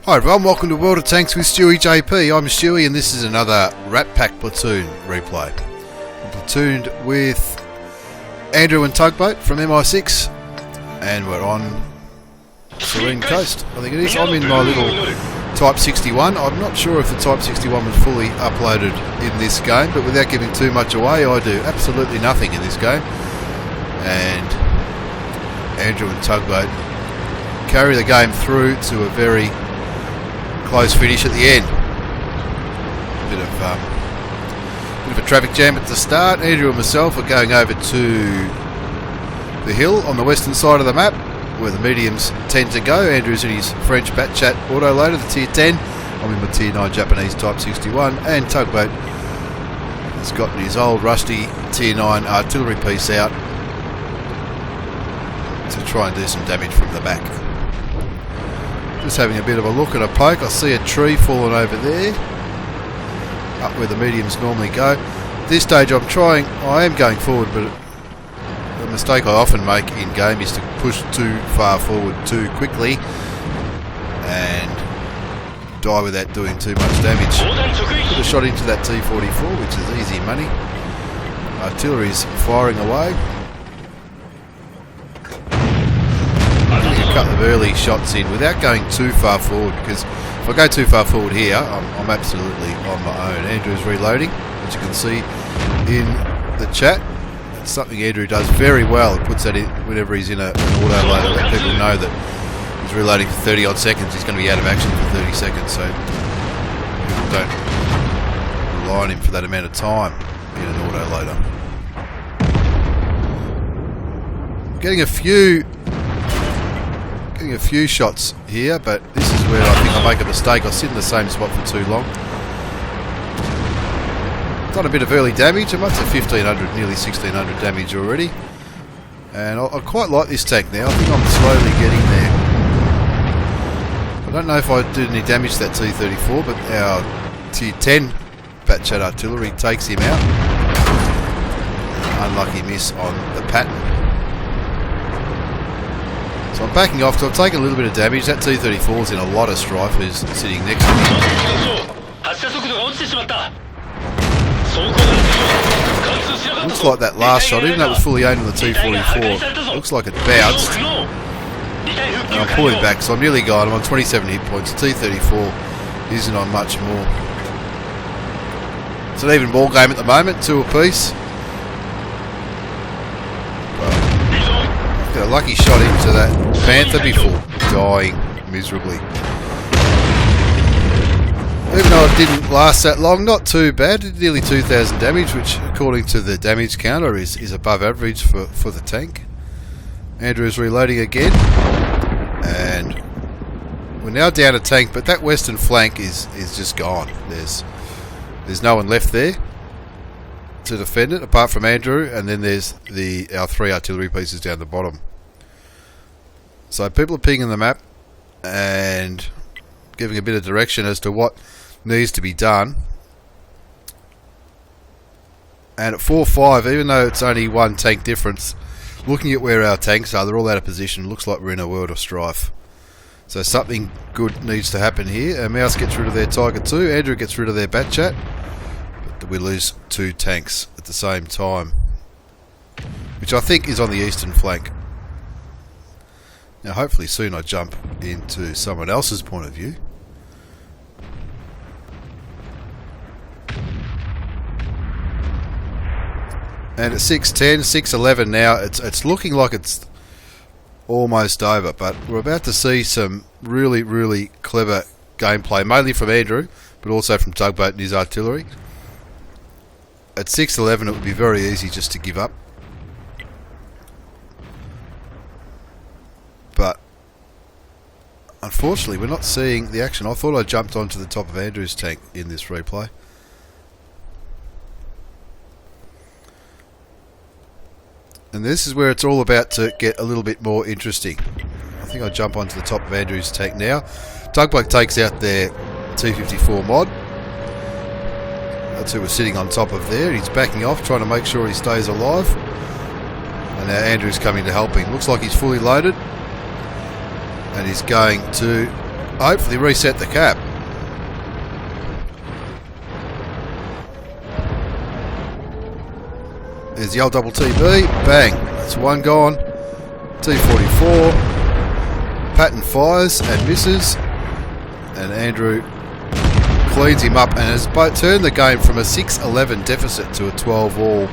Hi everyone, welcome to World of Tanks with stewiejp. I'm Stewie and this is another Rat Pack Platoon replay. I'm platooned with Andrew and Tugboat from MI6 and we're on Serene Coast, I think it is. I'm in my little Type 61. I'm not sure if the Type 61 was fully uploaded in this game, but without giving too much away, I do absolutely nothing in this game. And Andrew and Tugboat carry the game through to a very close finish at the end. Bit of a traffic jam at the start. Andrew and myself are going over to the hill on the western side of the map where the mediums tend to go. Andrew's in his French Batchat Autoloader, the tier 10. I'm in my tier 9 Japanese Type 61, and Tugboat has gotten his old rusty tier 9 artillery piece out to try and do some damage from the back. Just having a bit of a look and a poke. I see a tree falling over there, up where the mediums normally go. At this stage I am going forward, but the mistake I often make in game is to push too far forward too quickly and die without doing too much damage. Put a shot into that T-44, which is easy money. Artillery's firing away. A couple of early shots in without going too far forward, because if I go too far forward here, I'm absolutely on my own. Andrew's reloading, as you can see in the chat. It's something Andrew does very well. He puts that in whenever he's in an autoloader. Let people know that he's reloading for 30 odd seconds. He's going to be out of action for 30 seconds, so people don't rely on him for that amount of time in an autoloader. Getting a few shots here, but this is where I think I make a mistake. I sit in the same spot for too long. Done a bit of early damage. I'm up to 1500, nearly 1600 damage already, and I quite like this tank now. I think I'm slowly getting there. I don't know if I did any damage to that T-34, but our tier 10 Batchat artillery takes him out. Unlucky miss on the pattern. So I'm backing off because I've taken a little bit of damage. That T-34's in a lot of strife who's sitting next to me. Looks like that last shot, even though it was fully aimed on the T-44, looks like it bounced. And I'm pulling back, so I'm nearly gone. I'm on 27 hit points. The T-34 isn't on much more. It's an even ball game at the moment, 2 apiece. A lucky shot into that Panther before dying miserably. Even though it didn't last that long, not too bad. Did nearly 2000 damage, which according to the damage counter is above average for the tank. Andrew's reloading again, and we're now down a tank, but that western flank is just gone. There's no one left there to defend it apart from Andrew, and then there's our 3 artillery pieces down the bottom. So people are pinging the map and giving a bit of direction as to what needs to be done. And at 4-5, even though it's only 1 tank difference, looking at where our tanks are, they're all out of position. Looks like we're in a world of strife. So something good needs to happen here. Our Mouse gets rid of their Tiger 2, Andrew gets rid of their Batchat. We lose 2 tanks at the same time, which I think is on the eastern flank. Now hopefully soon I jump into someone else's point of view. And at 6:10, 6:11 now, it's looking like it's almost over, but we're about to see some really, really clever gameplay, mainly from Andrew, but also from Tugboat and his artillery. At 6:11 it would be very easy just to give up. But unfortunately we're not seeing the action. I thought I jumped onto the top of Andrew's tank in this replay. And this is where it's all about to get a little bit more interesting. I think I'll jump onto the top of Andrew's tank now. Tugboat takes out their T-54 mod. That's who we're sitting on top of there. He's backing off, trying to make sure he stays alive. And now Andrew's coming to help him. Looks like he's fully loaded, and he's going to hopefully reset the cap. There's the old double TB. Bang. That's one gone. T44. Patton fires and misses. And Andrew cleans him up and has turned the game from a 6-11 deficit to a 12-all.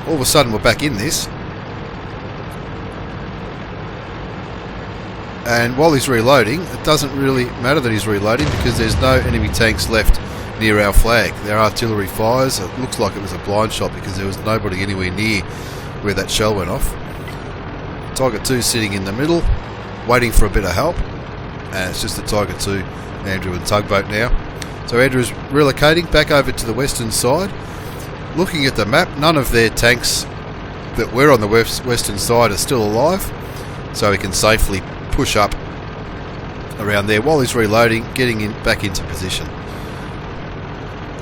All of a sudden we're back in this. And while he's reloading, it doesn't really matter that he's reloading because there's no enemy tanks left near our flag. Their artillery fires. It looks like it was a blind shot because there was nobody anywhere near where that shell went off. Tiger 2 sitting in the middle, waiting for a bit of help. And it's just the Tiger 2, Andrew and Tugboat now. So Andrew's relocating back over to the western side. Looking at the map, none of their tanks that were on the western side are still alive. So he can safely push up around there while he's reloading, getting back into position.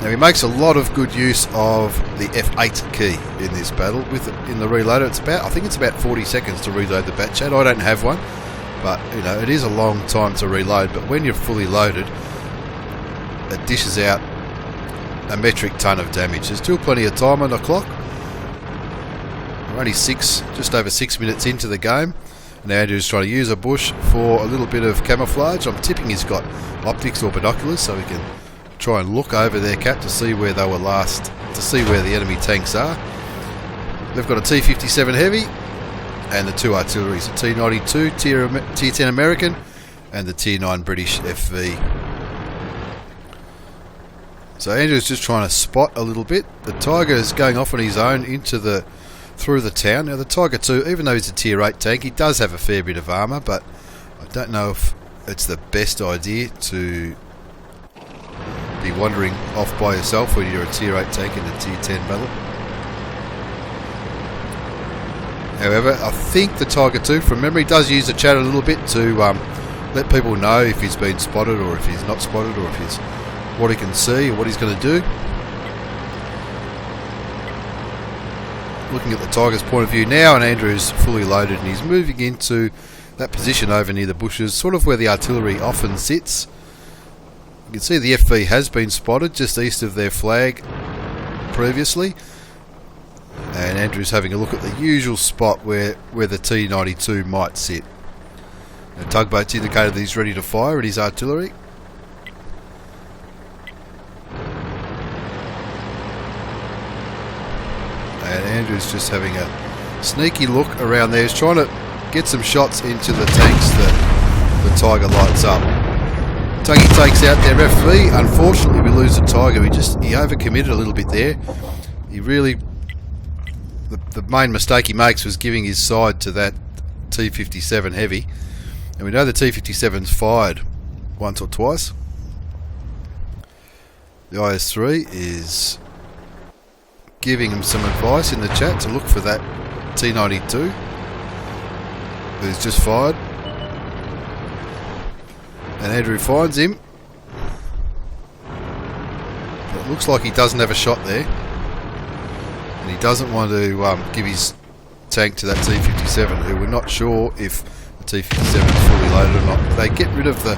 Now he makes a lot of good use of the F8 key in this battle. In the reloader, I think it's about 40 seconds to reload the Batchat. I don't have one, but you know it is a long time to reload. But when you're fully loaded, it dishes out a metric ton of damage. There's still plenty of time on the clock. We're only just over 6 minutes into the game. And Andrew's trying to use a bush for a little bit of camouflage. I'm tipping he's got optics or binoculars so he can try and look over their cap to see where they were last, to see where the enemy tanks are. They've got a T-57 Heavy and the two artilleries, the T-92, T-10 American and the T-9 British FV. So Andrew's just trying to spot a little bit. The Tiger is going off on his own through the town. Now the Tiger 2, even though he's a tier 8 tank, he does have a fair bit of armour, but I don't know if it's the best idea to be wandering off by yourself when you're a tier 8 tank in a tier 10 battle. However, I think the Tiger 2 from memory does use the chat a little bit to let people know if he's been spotted or if he's not spotted or if he's what he can see or what he's going to do. Looking at the Tiger's point of view now, and Andrew's fully loaded and he's moving into that position over near the bushes, sort of where the artillery often sits. You can see the FV has been spotted just east of their flag previously, and Andrew's having a look at the usual spot where the T-92 might sit. The Tugboat's indicated that he's ready to fire at his artillery. And Andrew's just having a sneaky look around there. He's trying to get some shots into the tanks that the Tiger lights up. Tuggy takes out their FV. Unfortunately, we lose the Tiger. He overcommitted a little bit there. He really... The main mistake he makes was giving his side to that T-57 Heavy. And we know the T-57's fired once or twice. The IS-3 is giving him some advice in the chat to look for that T-92 who's just fired. And Andrew finds him. But it looks like he doesn't have a shot there. And he doesn't want to give his tank to that T-57, who we're not sure if the T-57 is fully loaded or not. They get rid of the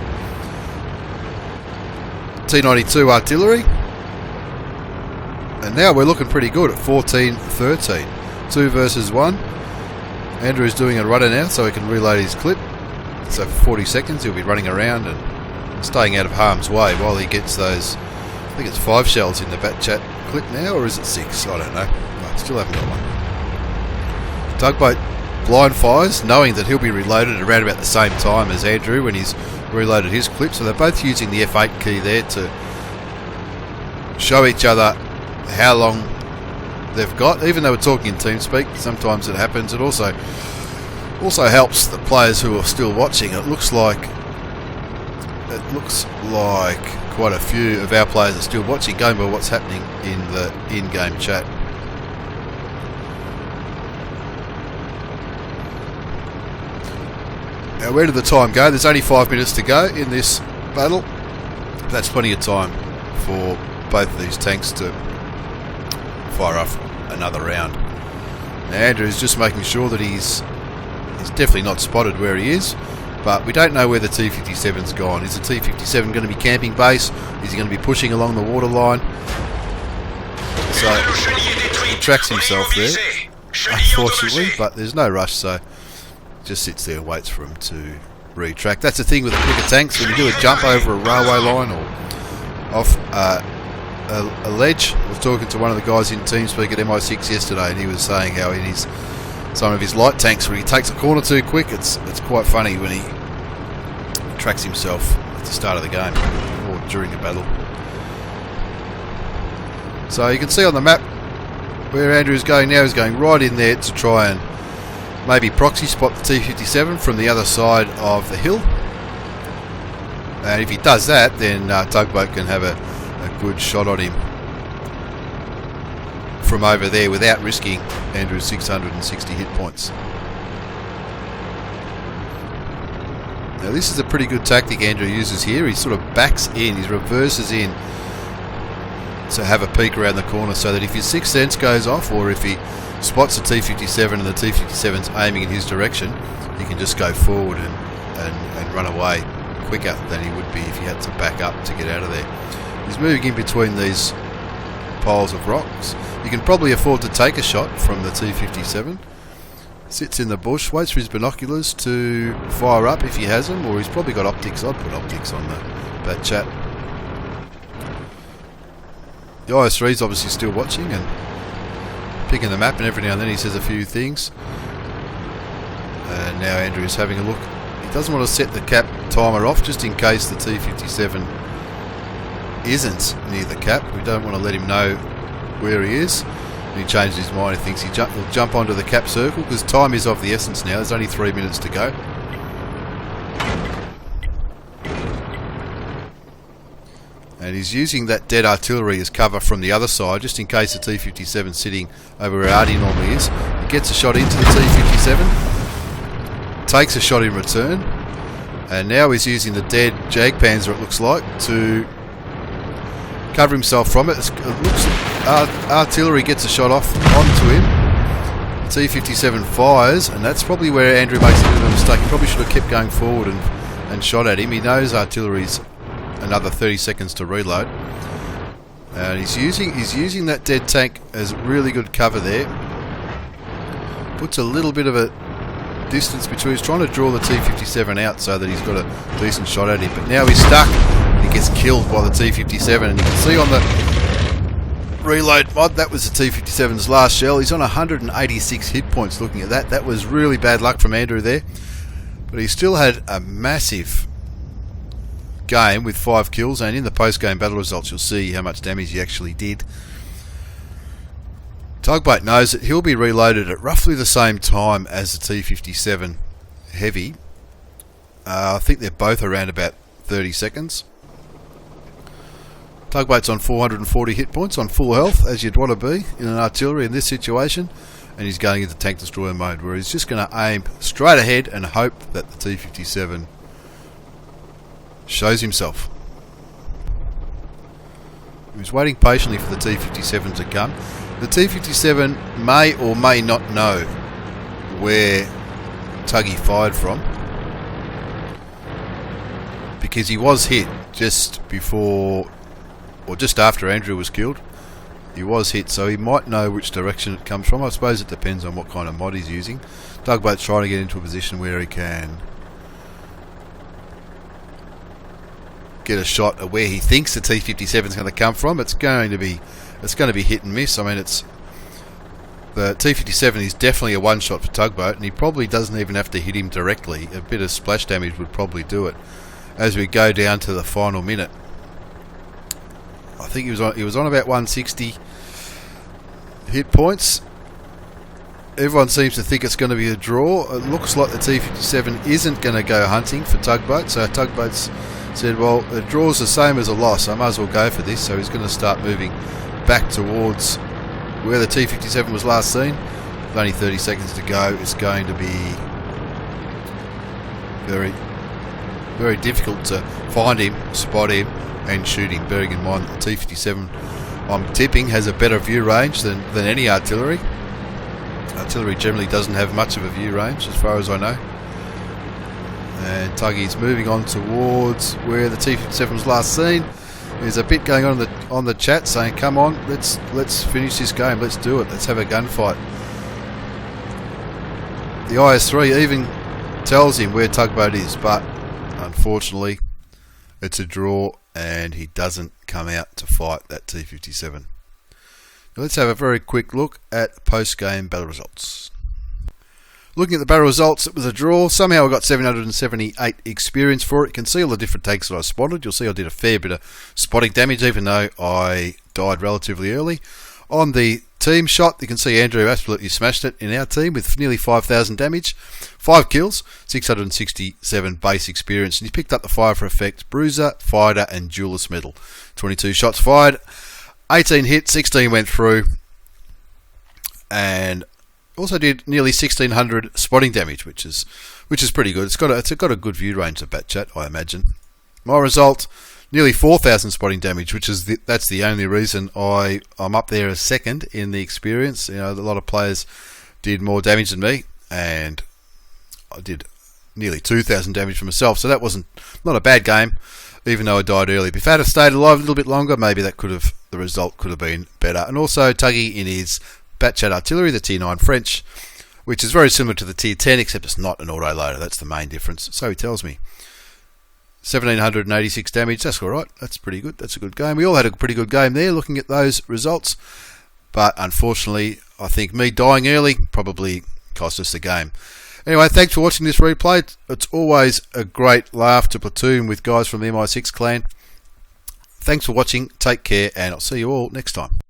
T-92 artillery. And now we're looking pretty good at 14-13. 2 versus 1. Andrew's doing a rudder now so he can reload his clip. So for 40 seconds he'll be running around and staying out of harm's way while he gets those, I think it's 5 shells in the Batchat clip now, or is it 6? I don't know. I still haven't got one. Tugboat blind fires, knowing that he'll be reloaded around about the same time as Andrew when he's reloaded his clip. So they're both using the F8 key there to show each other how long they've got. Even though we're talking in TeamSpeak, sometimes it happens. It also helps the players who are still watching. It looks like quite a few of our players are still watching, going by what's happening in the in-game chat. Now, where did the time go? There's only 5 minutes to go in this battle. That's plenty of time for both of these tanks to fire off another round. Now Andrew's just making sure that he's definitely not spotted where he is, but we don't know where the T-57's gone. Is the T-57 going to be camping base? Is he going to be pushing along the waterline? So he tracks himself there, unfortunately, but there's no rush, so just sits there and waits for him to retract. That's the thing with the quicker tanks, when you do a jump over a railway line or off a ledge. I was talking to one of the guys in TeamSpeak at MI6 yesterday, and he was saying how in some of his light tanks, where he takes a corner too quick, it's quite funny when he tracks himself at the start of the game or during a battle. So you can see on the map where Andrew is going now. He's going right in there to try and maybe proxy spot the T-57 from the other side of the hill. And if he does that, then Tugboat can have a good shot on him from over there without risking Andrew's 660 hit points. Now this is a pretty good tactic Andrew uses here. He sort of backs in, he reverses in to have a peek around the corner, so that if his sixth sense goes off, or if he spots the T-57 and the T-57's aiming in his direction, he can just go forward and run away quicker than he would be if he had to back up to get out of there. He's moving in between these piles of rocks. You can probably afford to take a shot from the T-57. Sits in the bush, waits for his binoculars to fire up if he has them, or he's probably got optics. I'd put optics on the Batchat. The IS-3 is obviously still watching and picking the map, and every now and then he says a few things. And now Andrew's having a look. He doesn't want to set the cap timer off just in case the T-57 isn't near the cap. We don't want to let him know where he is. And he changed his mind. He thinks he'll jump onto the cap circle, because time is of the essence now. There's only 3 minutes to go. And he's using that dead artillery as cover from the other side, just in case the T-57 sitting over where Artie normally is. He gets a shot into the T-57, takes a shot in return, and now he's using the dead Jagdpanzer, it looks like, to cover himself from it. Artillery gets a shot off onto him. The T-57 fires, and that's probably where Andrew makes a bit of a mistake. He probably should have kept going forward and shot at him. He knows artillery's another 30 seconds to reload, and he's using that dead tank as really good cover there. Puts a little bit of a distance between. He's trying to draw the T-57 out so that he's got a decent shot at him, but now he's stuck. He gets killed by the T-57, and you can see on the reload mod that was the T-57's last shell. He's on 186 hit points. Looking at that, that was really bad luck from Andrew there, but he still had a massive game with 5 kills, and in the post-game battle results you'll see how much damage he actually did. Tugboat knows that he'll be reloaded at roughly the same time as the T-57 Heavy. I think they're both around about 30 seconds. Tugboat's on 440 hit points, on full health, as you'd want to be in an artillery in this situation, and he's going into tank destroyer mode, where he's just going to aim straight ahead and hope that the T-57 shows himself. He's waiting patiently for the T-57 to come. The T-57 may or may not know where Tuggy fired from, because he was hit just before or just after Andrew was killed. He was hit, so he might know which direction it comes from. I suppose it depends on what kind of mod he's using. Tugboat's trying to get into a position where he can get a shot at where he thinks the T-57 is going to come from. It's going to be hit and miss. I mean, the T-57 is definitely a one shot for Tugboat, and he probably doesn't even have to hit him directly. A bit of splash damage would probably do it. As we go down to the final minute, I think he was on about 160 hit points. Everyone seems to think it's going to be a draw. It looks like the T-57 isn't going to go hunting for Tugboat, so Tugboat's said, well, a draw's the same as a loss, I might as well go for this. So he's going to start moving back towards where the T-57 was last seen. With only 30 seconds to go, it's going to be very, very difficult to find him, spot him and shoot him, bearing in mind that the T-57, I'm tipping, has a better view range than any artillery. artillery generally doesn't have much of a view range as far as I know. And Tuggy's moving on towards where the T-57 was last seen. There's a bit going on the chat saying, come on, let's finish this game, let's do it, let's have a gunfight. The IS-3 even tells him where Tugboat is, but unfortunately it's a draw and he doesn't come out to fight that T-57. Now let's have a very quick look at post-game battle results. Looking at the battle results, it was a draw. Somehow I got 778 experience for it. You can see all the different takes that I spotted. You'll see I did a fair bit of spotting damage, even though I died relatively early. On the team shot, you can see Andrew absolutely smashed it in our team with nearly 5,000 damage. 5 kills, 667 base experience. And he picked up the fire for effect, bruiser, fighter and duelist medal. 22 shots fired, 18 hit, 16 went through. And also did nearly 1,600 spotting damage, which is pretty good. It's got a good view range of Batchat, I imagine. My result, nearly 4,000 spotting damage, which is that's the only reason I'm up there as second in the experience. You know, a lot of players did more damage than me, and I did nearly 2,000 damage for myself. So that wasn't not a bad game, even though I died early. If I had stayed alive a little bit longer, maybe the result could have been better. And also Tuggy in his Batchat artillery, the Tier 9 French, which is very similar to the Tier 10, except it's not an autoloader. That's the main difference. So he tells me. 1,786 damage, that's alright. That's pretty good. That's a good game. We all had a pretty good game there looking at those results. But unfortunately, I think me dying early probably cost us the game. Anyway, thanks for watching this replay. It's always a great laugh to platoon with guys from the MI6 clan. Thanks for watching. Take care, and I'll see you all next time.